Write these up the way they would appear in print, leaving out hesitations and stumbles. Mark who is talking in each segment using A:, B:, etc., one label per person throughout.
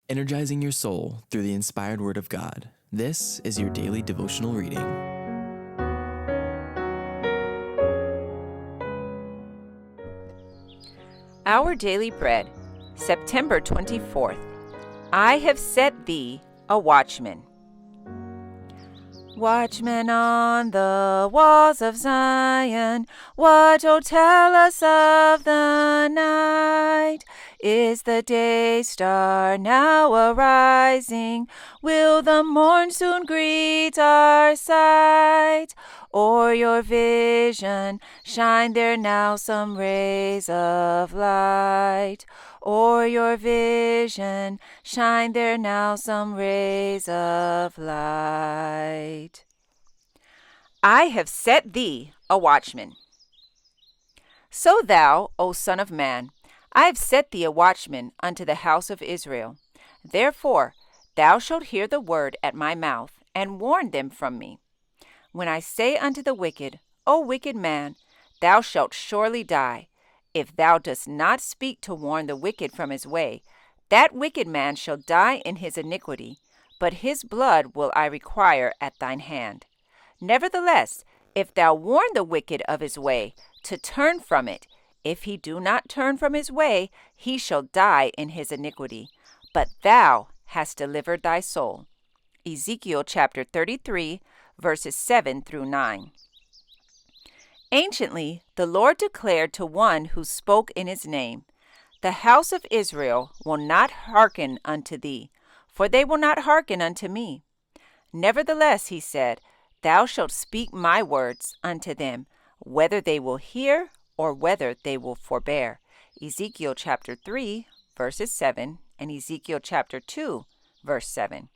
A: energizing your soul through the inspired Word of God. This is your daily devotional reading.
B: Our Daily Bread, September 24th. I have set thee a watchman. Watchmen on the walls of Zion, what, O tell us of the night? Is the day star now arising? Will the morn soon greet our sight? O'er your vision shine there now some rays of light. O'er your vision shine there now some rays of light. I have set thee a watchman. So thou, O Son of Man, I have set thee a watchman unto the house of Israel. Therefore thou shalt hear the word at my mouth, and warn them from me. When I say unto the wicked, O wicked man, thou shalt surely die, if thou dost not speak to warn the wicked from his way, that wicked man shall die in his iniquity, but his blood will I require at thine hand. Nevertheless, if thou warn the wicked of his way, to turn from it, if he do not turn from his way, he shall die in his iniquity, but thou hast delivered thy soul. Ezekiel chapter 33, verses 7 through 9. Anciently, the Lord declared to one who spoke in his name, The house of Israel will not hearken unto thee, for they will not hearken unto me. Nevertheless, he said, Thou shalt speak my words unto them, whether they will hear or whether they will forbear. Ezekiel chapter 3, verses 7, and Ezekiel chapter 2, verse 7.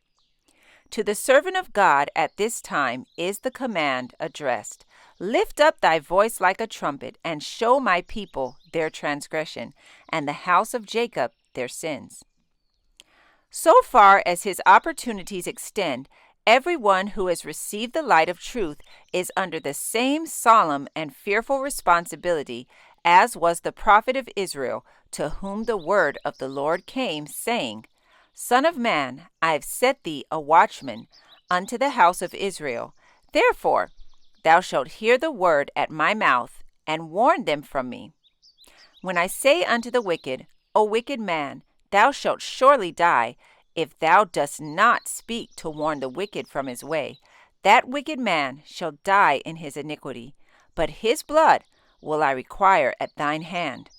B: To the servant of God at this time is the command addressed, Lift up thy voice like a trumpet, and show my people their transgression, and the house of Jacob their sins. So far as his opportunities extend, everyone who has received the light of truth is under the same solemn and fearful responsibility as was the prophet of Israel, to whom the word of the Lord came, saying, Son of man, I have set thee a watchman unto the house of Israel. Therefore thou shalt hear the word at my mouth, and warn them from me. When I say unto the wicked, O wicked man, thou shalt surely die, if thou dost not speak to warn the wicked from his way, that wicked man shall die in his iniquity, but his blood will I require at thine hand.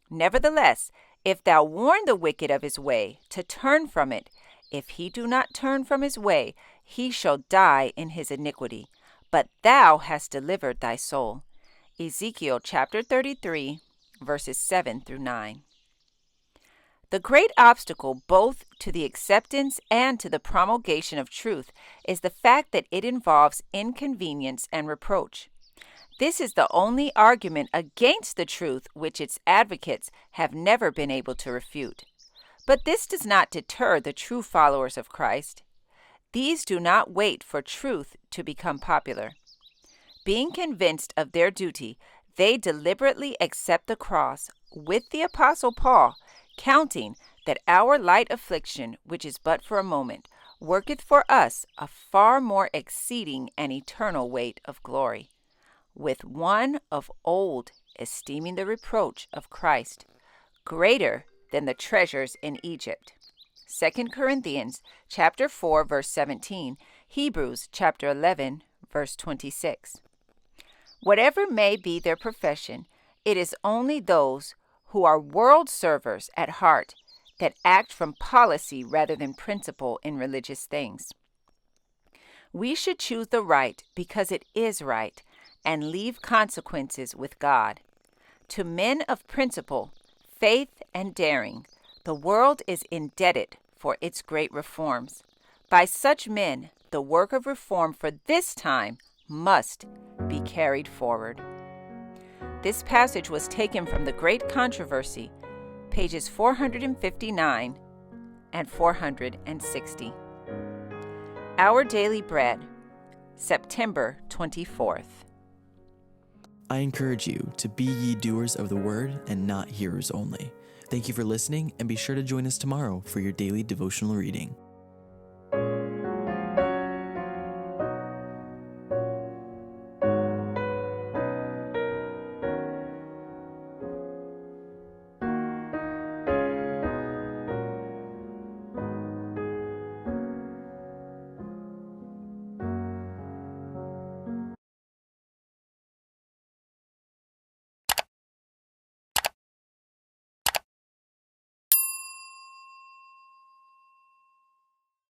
B: Nevertheless, if thou warn the wicked of his way, to turn from it, if he do not turn from his way, he shall die in his iniquity, but thou hast delivered thy soul. Ezekiel chapter 33, verses 7 through 9. The great obstacle both to the acceptance and to the promulgation of truth is the fact that it involves inconvenience and reproach. This is the only argument against the truth which its advocates have never been able to refute. But this does not deter the true followers of Christ. These do not wait for truth to become popular. Being convinced of their duty, they deliberately accept the cross with the Apostle Paul, counting that our light affliction, which is but for a moment, worketh for us a far more exceeding and eternal weight of glory. With one of old esteeming the reproach of Christ greater than the treasures in Egypt. 2 Corinthians chapter 4, verse 17, Hebrews chapter 11, verse 26. Whatever may be their profession, it is only those who are world servers at heart that act from policy rather than principle in religious things. We should choose the right because it is right, and leave consequences with God. To men of principle, faith, and daring, the world is indebted for its great reforms. By such men, the work of reform for this time must be carried forward. This passage was taken from The Great Controversy, pages 459 and 460. Our Daily Bread, September 24th.
A: I encourage you to be ye doers of the word and not hearers only, Thank you for listening, and be sure to join us tomorrow for your daily devotional reading.